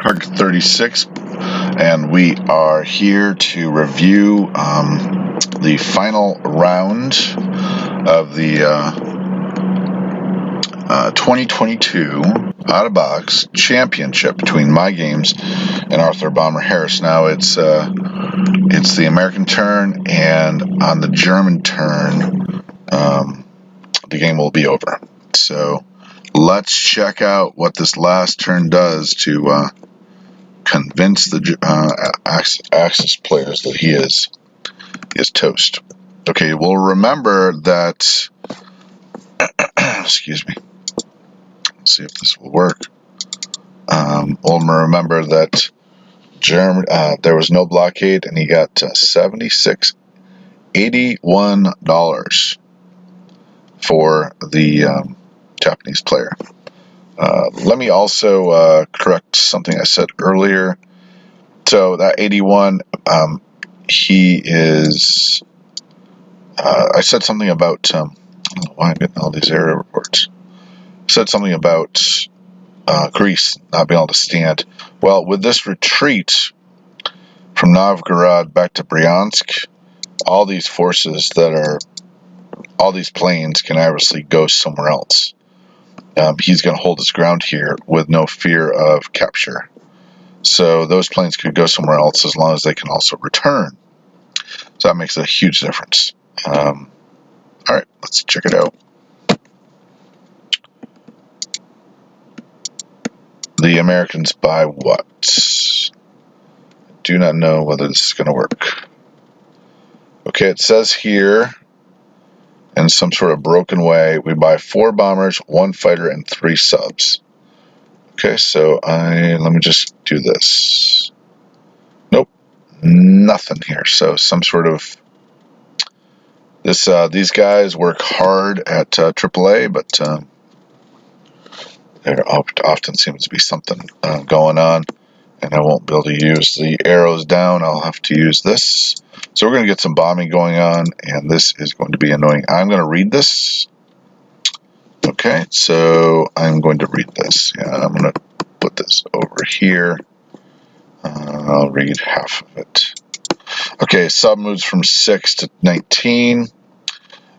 Craig 36, and we are here to review the final round of the 2022 out-of-box championship between Myygames and Arthur Bomber Harris. Now it's the American turn, and on the German turn, the game will be over. So let's check out what this last turn does to convince the Axis players that he is toast. Okay, we'll remember that. Excuse me. Let's see if this will work. We'll remember that there was no blockade, and he got $76.81 for the Japanese player. Let me also correct something I said earlier. So that 81, he is. I said something about. I don't know why I'm getting all these error reports. I said something about Greece not being able to stand. Well, with this retreat from Novgorod back to Bryansk, all these forces all these planes can obviously go somewhere else. He's going to hold his ground here with no fear of capture. So those planes could go somewhere else as long as they can also return. So that makes a huge difference. All right, let's check it out. The Americans buy what? I do not know whether this is going to work. Okay, it says here, in some sort of broken way, we buy 4 bombers, 1 fighter, and 3 subs. Okay, so let me just do this. Nope, nothing here. So some sort of these guys work hard at AAA, but there often seems to be something going on, and I won't be able to use the arrows down. I'll have to use this. So we're going to get some bombing going on, and this is going to be annoying. I'm going to read this. Okay, so I'm going to read this. Yeah, I'm going to put this over here. I'll read half of it. Okay, sub moves from 6 to 19.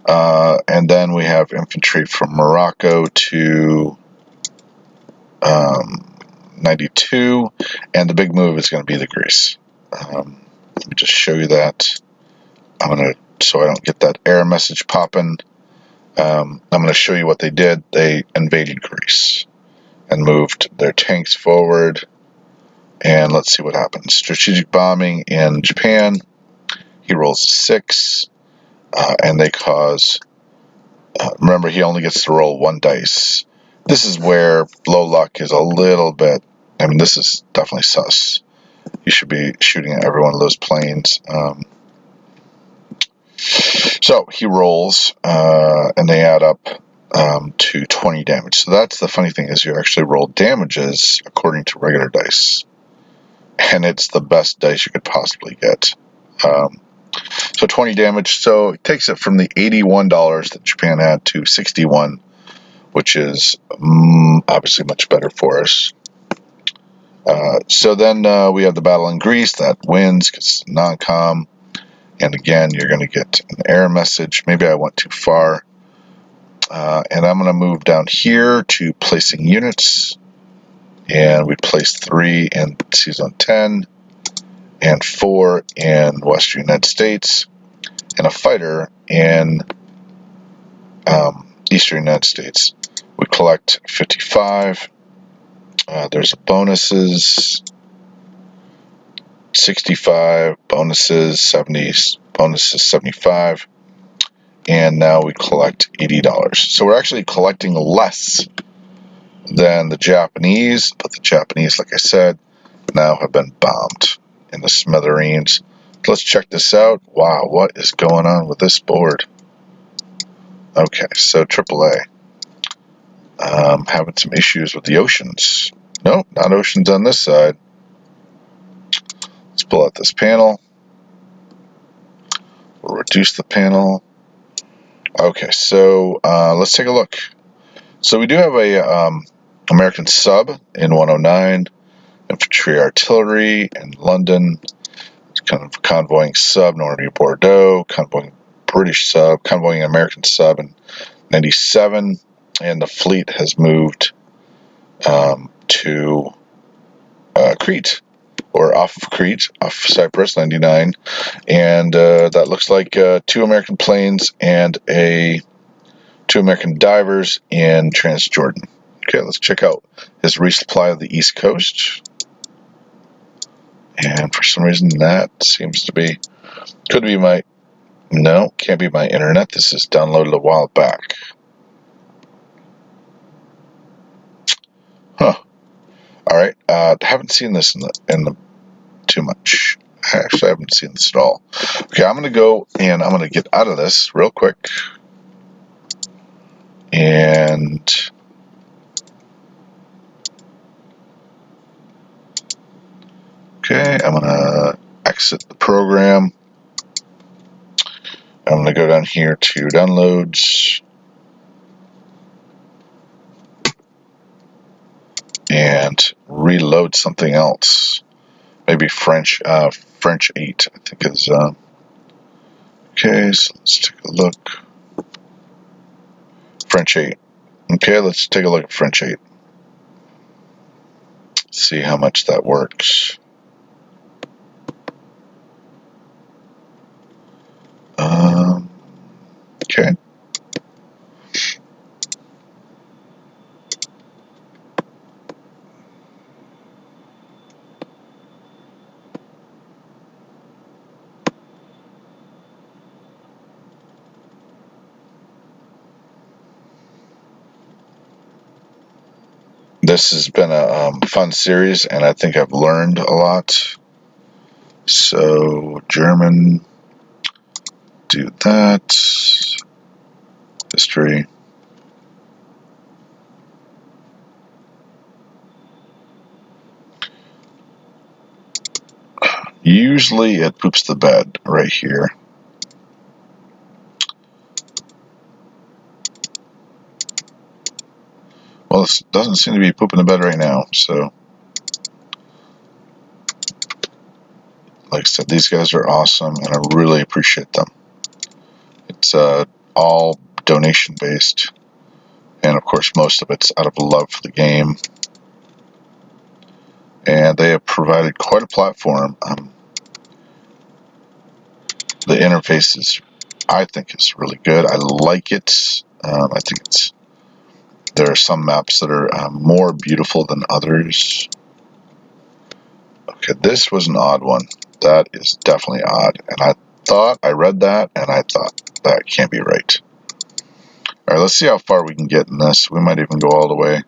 And then we have infantry from Morocco to 92. And the big move is going to be the Greece. Let me just show you that. So I don't get that error message popping. I'm going to show you what they did. They invaded Greece and moved their tanks forward. And let's see what happens. Strategic bombing in Japan. He rolls 6. And they cause. Remember, he only gets to roll 1 dice. This is where low luck is a little bit. I mean, this is definitely sus. You should be shooting at every one of those planes. So he rolls, and they add up to 20 damage. So that's the funny thing, is you actually roll damages according to regular dice, and it's the best dice you could possibly get. So 20 damage. So it takes it from the $81 that Japan had to 61, which is obviously much better for us. So then we have the battle in Greece. That wins because it's non-com. And again, you're going to get an error message. Maybe I went too far. And I'm going to move down here to placing units. And we placed 3 in Season 10 and 4 in Western United States and a fighter in Eastern United States. We collect 55. There's bonuses. 65 bonuses, 70 bonuses, 75, and now we collect $80. So we're actually collecting less than the Japanese, but the Japanese, like I said, now have been bombed in the smithereens. Let's check this out. Wow, what is going on with this board? Okay, so AAA. Having some issues with the oceans. No, not oceans on this side. Let's pull out this panel. We'll reduce the panel. Okay, so let's take a look. So we do have a American sub in 109. infantry artillery in London, kind of convoying sub Normandy Bordeaux, convoying British sub, convoying American sub in 97, and the fleet has moved to Crete, or off of Crete, off Cyprus, 99, and that looks like 2 American planes and 2 American divers in Transjordan. Okay, let's check out his resupply of the East Coast. And for some reason that seems to be, could be my, no, can't be my internet. This is downloaded a while back. Huh. All right. Haven't seen this in the too much. Actually, I haven't seen this at all. Okay, I'm going to go and I'm going to get out of this real quick. And okay, I'm going to exit the program. I'm going to go down here to downloads and reload something else. Maybe French 8, I think is, okay, so let's take a look. French 8. Okay, let's take a look at French 8. See how much that works. Okay. This has been a fun series, and I think I've learned a lot. So, German, do that. History. Usually it poops the bed right here. Well, this doesn't seem to be pooping the bed right now, so. Like I said, these guys are awesome, and I really appreciate them. It's all donation based, and of course most of it's out of love for the game. And they have provided quite a platform. The interface is, I think, is really good. I like it. I think there are some maps that are more beautiful than others. Okay, this was an odd one. That is definitely odd, and I read that, and I thought that can't be right. All right, let's see how far we can get in this. We might even go all the way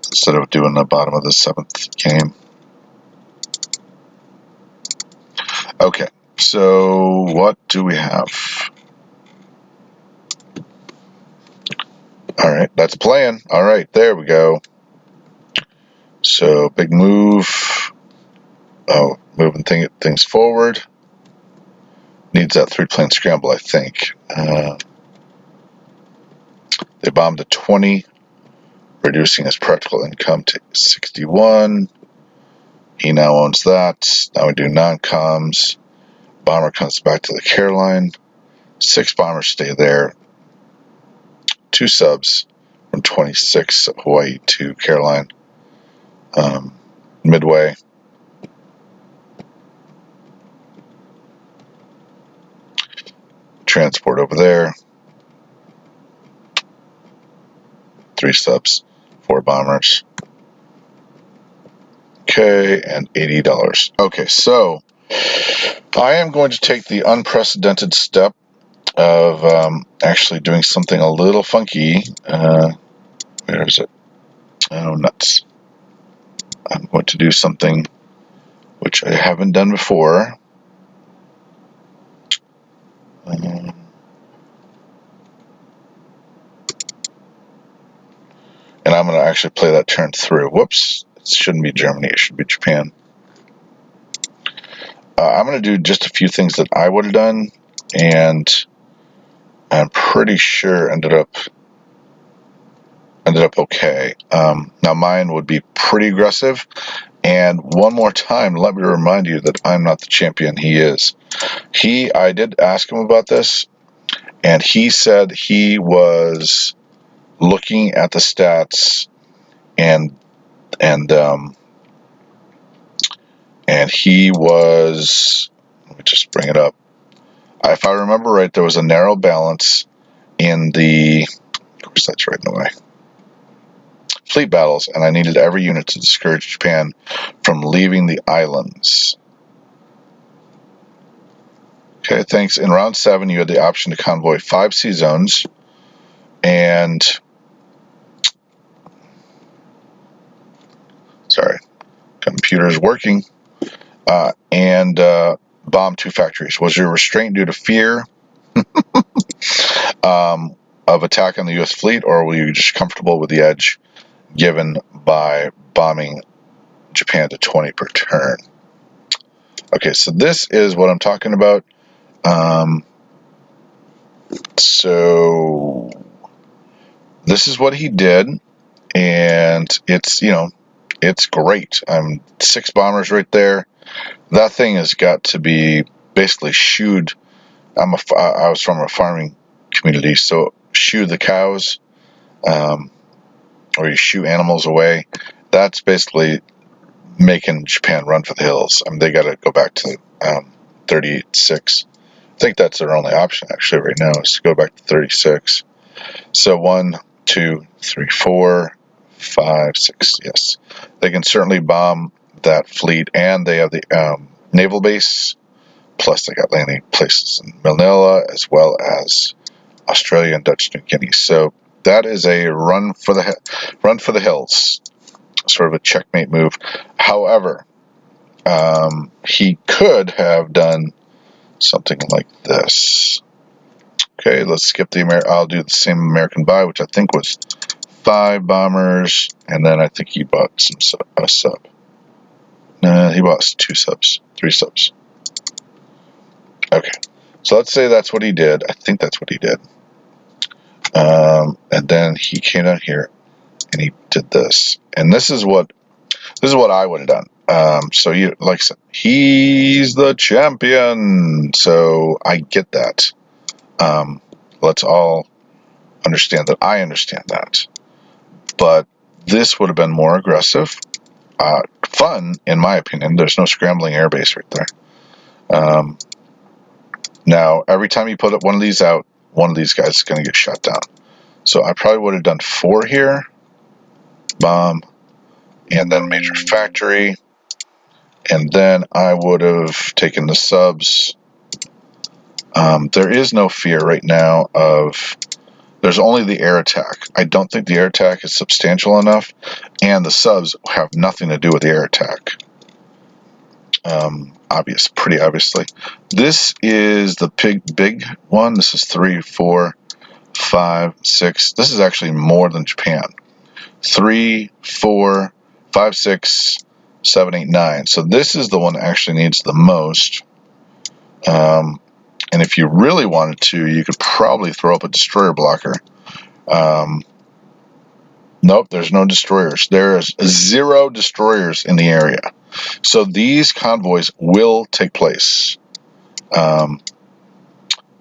instead of doing the bottom of the 7th game. Okay, so what do we have? All right, that's playing. All right, there we go. So big move. Oh, moving things forward. Needs that 3-plane scramble, I think. They bombed to 20, reducing his practical income to 61. He now owns that. Now we do non-coms. Bomber comes back to the Caroline. 6 bombers stay there. 2 subs from 26 Hawaii to Caroline. Midway. Transport over there. 3 subs, 4 bombers. Okay, and $80. Okay, so I am going to take the unprecedented step of actually doing something a little funky. Where is it? Oh, nuts. I'm going to do something which I haven't done before. And I'm going to actually play that turn through. Whoops. It shouldn't be Germany. It should be Japan. I'm going to do just a few things that I would have done, and I'm pretty sure ended up okay. Now mine would be pretty aggressive, And one more time, let me remind you that I'm not the champion. He is. I did ask him about this, and he said he was looking at the stats, and he was. Let me just bring it up. If I remember right, there was a narrow balance in the. Of course, that's right in the way. Fleet battles, and I needed every unit to discourage Japan from leaving the islands. Okay, thanks. In round 7, you had the option to convoy 5 sea zones, and sorry, computer's working, and bomb 2 factories. Was your restraint due to fear of attack on the U.S. fleet, or were you just comfortable with the edge given by bombing Japan to 20 per turn? Okay, so this is what I'm talking about. So this is what he did, and it's it's great. 6 bombers right there. That thing has got to be basically shooed. I was from a farming community, so shoo the cows, or you shoo animals away. That's basically making Japan run for the hills. They got to go back to 36. I think that's their only option actually right now, is to go back to 36. So 1, 2, 3, 4, 5, 6. Yes, they can certainly bomb that fleet, and they have the naval base. Plus, they got landing places in Manila as well as Australia and Dutch New Guinea. So that is a run for the hills, sort of a checkmate move. However, he could have done something like this. Okay, let's skip I'll do the same American buy, which I think was 5 bombers, and then I think he bought a sub. No, he bought 2 subs, 3 subs. Okay, so let's say that's what he did. I think that's what he did. And then he came down here and he did this, and this is what I would have done. So like I said, he's the champion, so I get that. Let's all understand that. I understand that, but this would have been more aggressive, fun in my opinion. There's no scrambling airbase right there. Now every time you put one of these out, one of these guys is going to get shot down. So I probably would have done 4 here, bomb, and then major factory, and then I would have taken the subs. There is no fear right now there's only the air attack. I don't think the air attack is substantial enough, and the subs have nothing to do with the air attack. Pretty obviously. This is the big one. This is 3, 4, 5, 6. This is actually more than Japan. 3, 4, 5, 6, 7, 8, 9. So this is the one that actually needs the most. And if you really wanted to, you could probably throw up a destroyer blocker. Nope, there's no destroyers. There's 0 destroyers in the area. So these convoys will take place.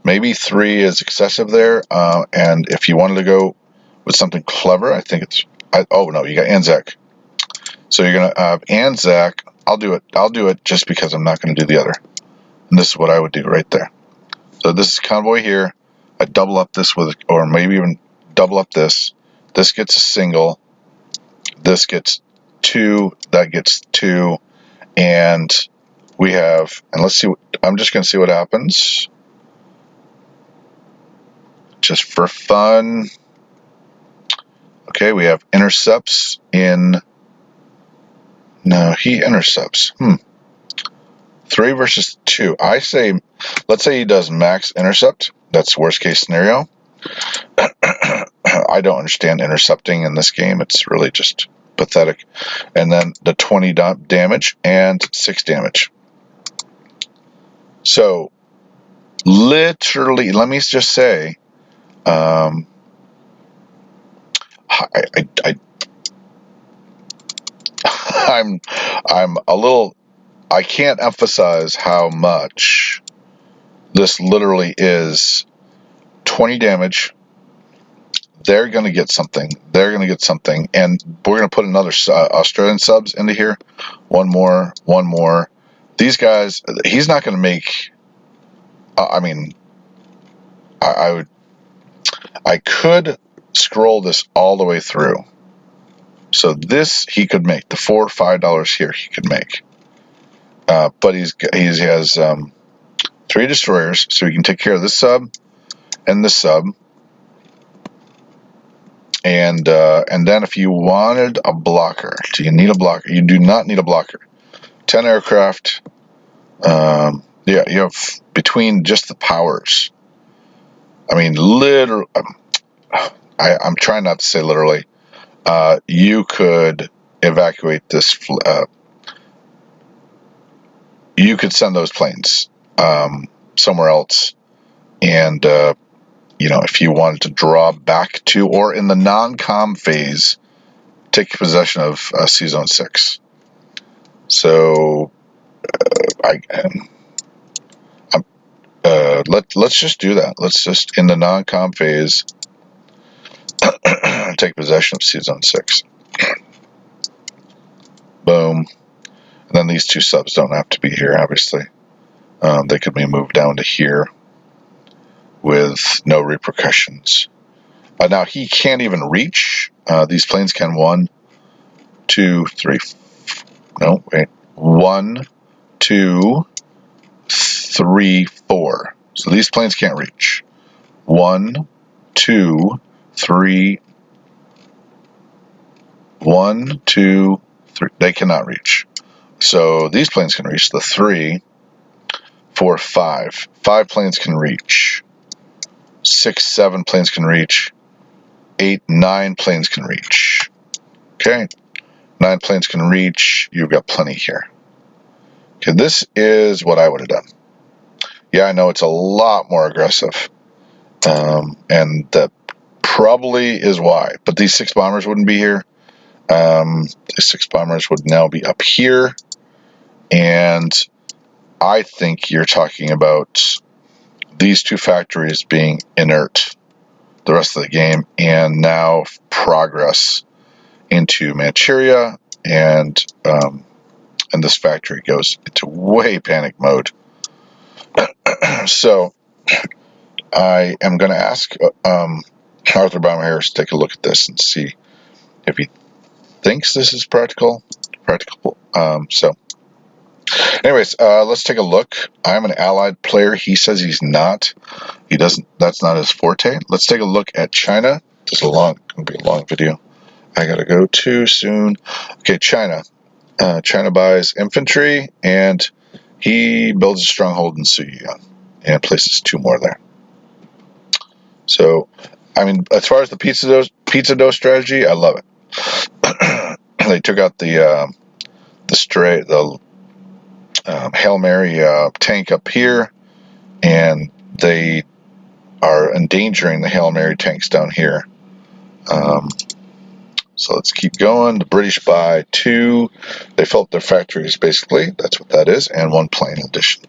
Maybe 3 is excessive there. And if you wanted to go with something clever, I think it's... oh, no, you got Anzac. So you're going to have Anzac. I'll do it just because I'm not going to do the other. And this is what I would do right there. So this is convoy here. I double up this or maybe even double up this. This gets a single. This gets 2. That gets 2. And we have, and let's see, I'm just going to see what happens. Just for fun. Okay, we have intercepts in, no, he intercepts. 3 versus 2. I say, let's say he does max intercept. That's worst case scenario. I don't understand intercepting in this game. It's really just pathetic. And then the 20 damage and 6 damage. So, literally, let me just say, I'm a little. I can't emphasize how much this literally is 20 damage. They're going to get something. They're going to get something. And we're going to put another Australian subs into here. One more. One more. These guys, he's not going to make... I mean, I could scroll this all the way through. So this he could make. The $4 or $5 here he could make. But he has 3 destroyers, so he can take care of this sub and this sub. And then if you wanted a blocker, do you need a blocker? You do not need a blocker. 10 aircraft. Yeah, you have between just the powers. I mean, literally. I'm trying not to say literally. You could evacuate this. You could send those planes somewhere else, and if you wanted to draw back to, or in the non-com phase, take possession of C-Zone 6. So let's just do that. Let's just, in the non-com phase, take possession of C-Zone 6. Boom. And then these 2 subs don't have to be here, obviously. They could be moved down to here with no repercussions. Now, he can't even reach. These planes can 1, 2, 3. No, wait. 1, 2, 3, 4. So these planes can't reach. 1, 2, 3. 1, 2, 3. They cannot reach. So these planes can reach. The 3, 4, 5. 5 planes can reach. 6, 7 planes can reach. 8, 9 planes can reach. Okay. 9 planes can reach. You've got plenty here. Okay, this is what I would have done. Yeah, I know it's a lot more aggressive. And that probably is why. But these 6 bombers wouldn't be here. The 6 bombers would now be up here. And I think you're talking about these 2 factories being inert the rest of the game, and now progress into Manchuria, and this factory goes into way panic mode. So I am going to ask Arthur Baumer Harris to take a look at this and see if he thinks this is practicable. So anyways, let's take a look. I'm an allied player. He says he's not. He doesn't. That's not his forte. Let's take a look at China. This is going to be a long video. I gotta go too soon. Okay, China. China buys infantry, and he builds a stronghold in Suyuan and places 2 more there. So, I mean, as far as the pizza dough strategy, I love it. They took out the Hail Mary tank up here, and they are endangering the Hail Mary tanks down here. So let's keep going. The British buy 2. They filled their factories, basically. That's what that is, and 1 plane addition.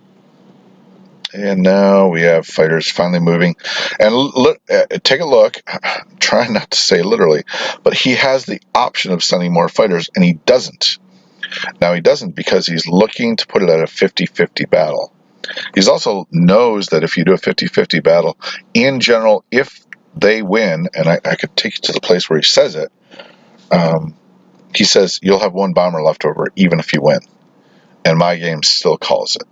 And now we have fighters finally moving. And look, take a look. I'm trying not to say literally, but he has the option of sending more fighters, and he doesn't. Now, he doesn't because he's looking to put it at a 50-50 battle. He also knows that if you do a 50-50 battle, in general, if they win, and I could take you to the place where he says it, he says you'll have 1 bomber left over even if you win, and Myygames still calls it.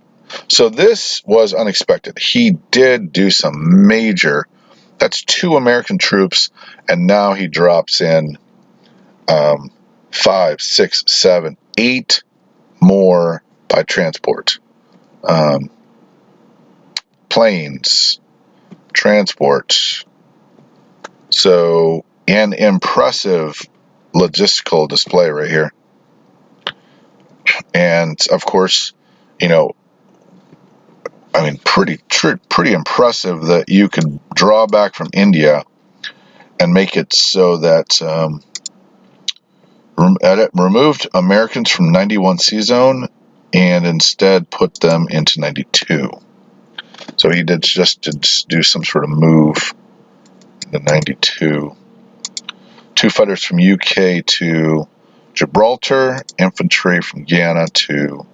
So this was unexpected. He did do some major. That's 2 American troops, and now he drops in 5, 6, 7, 8 more by transport. Planes, transports. So an impressive logistical display right here. And of course, I mean, pretty impressive that you can draw back from India and make it so that Edit removed Americans from 91 C-zone and instead put them into 92. So he did do some sort of move in the 92. 2 fighters from UK to Gibraltar, infantry from Guyana to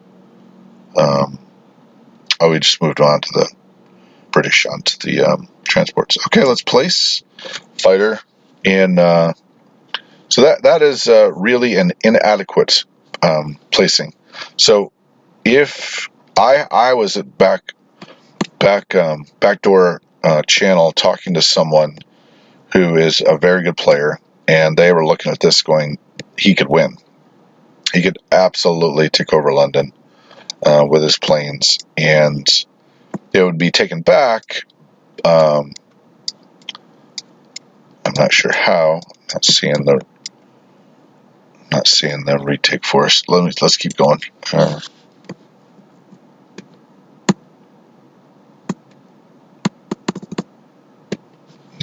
we just moved on to the British onto the transports. Okay, let's place fighter in. So that is really an inadequate placing. So if I was at backdoor channel talking to someone who is a very good player, and they were looking at this going, he could win. He could absolutely take over London with his planes, and it would be taken back. I'm not sure how. Not seeing the retake force. Let's keep going.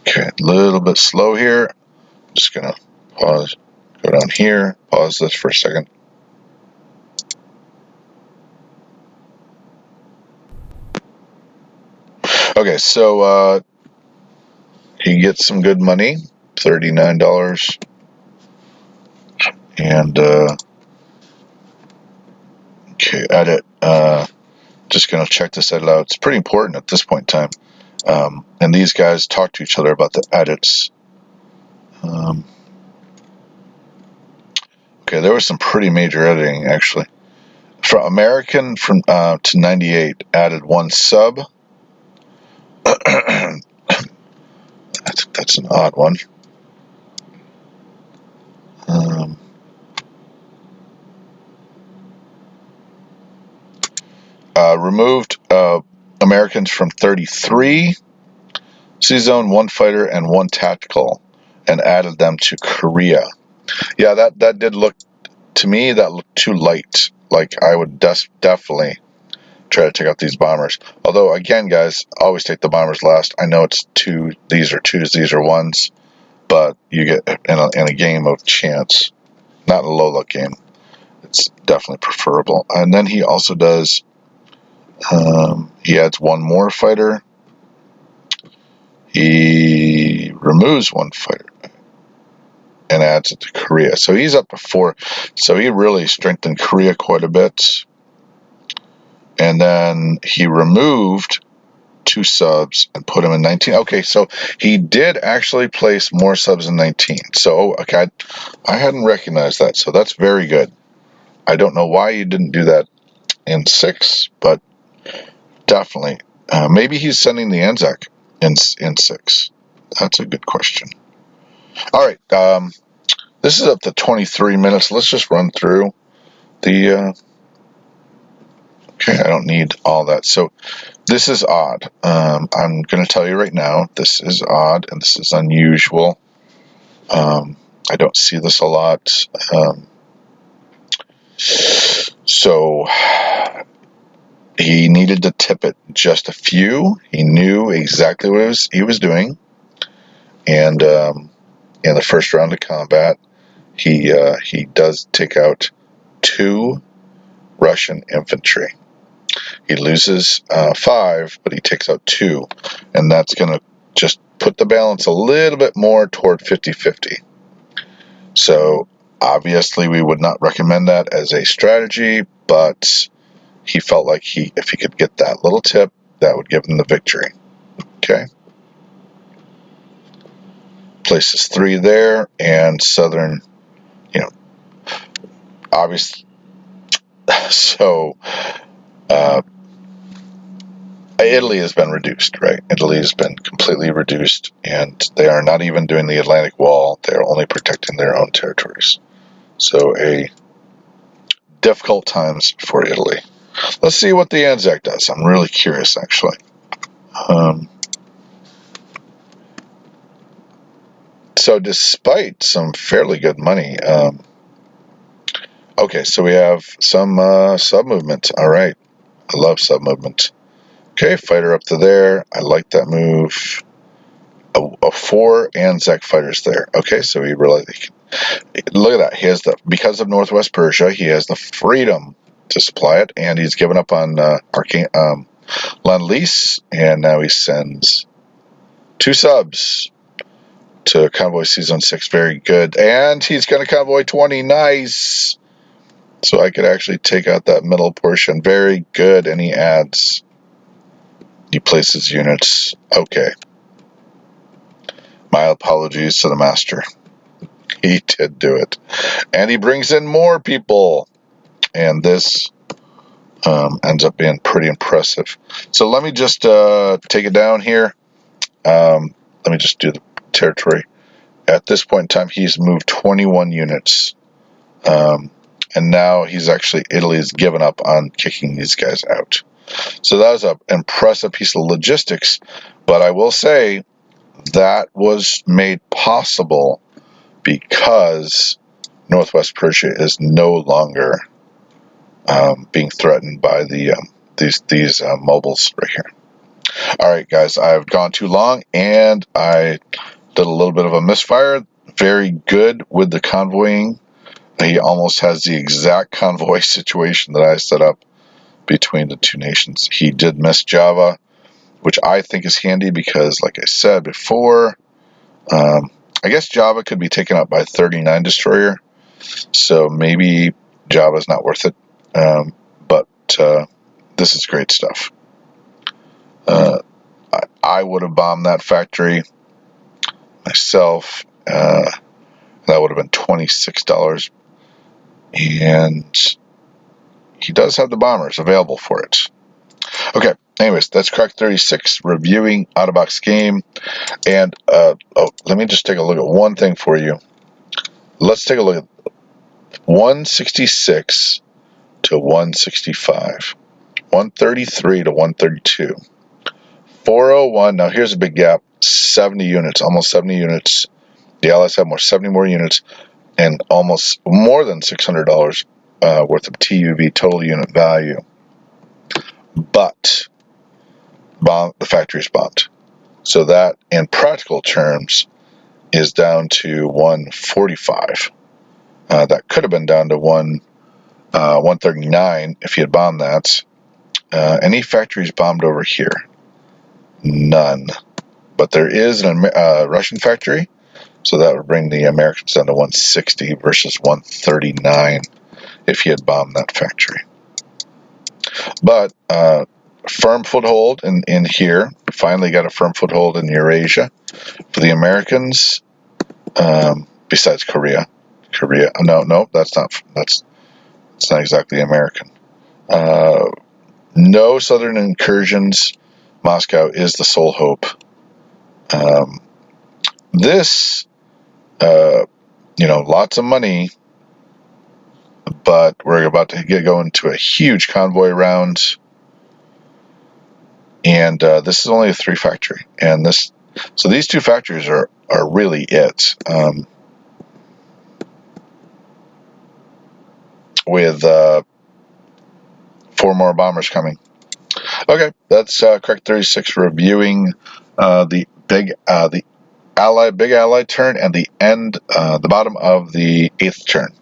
Okay, a little bit slow here. Just gonna pause. Go down here. Pause this for a second. Okay, so he gets some good money, $39, and okay, edit. Just gonna check this edit out. It's pretty important at this point in time. And these guys talk to each other about the edits. Okay, there was some pretty major editing actually. From American to 98 added 1 sub. I think that's an odd one. Removed Americans from 33 C-zone, 1 fighter and 1 tactical, and added them to Korea. Yeah, that did look, to me, that looked too light. Like, I would definitely try to take out these bombers. Although, again, guys, always take the bombers last. I know it's these are 2s, these are 1s, but you get in a game of chance, not a low luck game. It's definitely preferable. And then he also does, he adds 1 more fighter. He removes 1 fighter and adds it to Korea. So he's up to 4. So he really strengthened Korea quite a bit. And then he removed 2 subs and put him in 19. Okay, so he did actually place more subs in 19. So, okay, I hadn't recognized that. So that's very good. I don't know why you didn't do that in 6, but definitely. Maybe he's sending the Anzac in 6. That's a good question. All right, this is up to 23 minutes. Let's just run through the... okay, I don't need all that. So this is odd. I'm going to tell you right now, this is odd and this is unusual. I don't see this a lot. So he needed to tip it just a few. He knew exactly what he was doing. And in the first round of combat, he does take out 2 Russian infantry. He loses 5, but he takes out 2, and that's going to just put the balance a little bit more toward 50-50. So obviously we would not recommend that as a strategy, but he felt like if he could get that little tip, that would give him the victory. Okay. Places 3 there, and southern, obviously. So Italy has been reduced, right? Italy has been completely reduced, and they are not even doing the Atlantic Wall. They're only protecting their own territories. So difficult times for Italy. Let's see what the Anzac does. I'm really curious, actually. So despite some fairly good money, okay, so we have some sub movement. All right, I love sub movement. Okay, fighter up to there. I like that move. 4 Anzac fighters there. Okay, so he really Look at that. He has because of Northwest Persia, he has the freedom to supply it, and he's given up on Lend-Lease, and now he sends 2 subs to Convoy Season 6. Very good. And he's going to Convoy 20. Nice. So I could actually take out that middle portion. Very good. And he adds. He places units. Okay. My apologies to the master. He did do it. And he brings in more people. And this ends up being pretty impressive. So let me just take it down here. Let me just do the territory. At this point in time, he's moved 21 units. And now Italy's given up on kicking these guys out. So that was an impressive piece of logistics. But I will say that was made possible because Northwest Persia is no longer being threatened by these mobiles right here. All right, guys, I've gone too long, and I did a little bit of a misfire. Very good with the convoying. He almost has the exact convoy situation that I set up between the two nations. He did miss Java, which I think is handy because, like I said before, I guess Java could be taken out by 39 destroyer, so maybe Java's not worth it. But this is great stuff. I would have bombed that factory myself. That would have been $26. And he does have the bombers available for it. Okay, anyways, that's Crack 36 reviewing out-of-box game. And let me just take a look at one thing for you. Let's take a look at 166 to 165, 133 to 132, 401. Now here's a big gap. 70 units, almost 70 units. The Allies have 70 more units, and almost more than $600 worth of TUV, total unit value. But the factory's bombed. So that, in practical terms, is down to 145. That could have been down to 139 if he had bombed that. Any factories bombed over here? None. But there is a Russian factory, so that would bring the Americans down to 160 versus 139 if he had bombed that factory. But firm foothold in here. Finally got a firm foothold in Eurasia for the Americans. Besides Korea. No, that's not exactly American. No southern incursions. Moscow is the sole hope. This, lots of money, but we're about to get going to a huge convoy round. And this is only a 3 factory, and so these 2 factories are really it. With 4 more bombers coming. Okay, that's Crack 36 reviewing the big ally turn and the bottom of the 8th turn.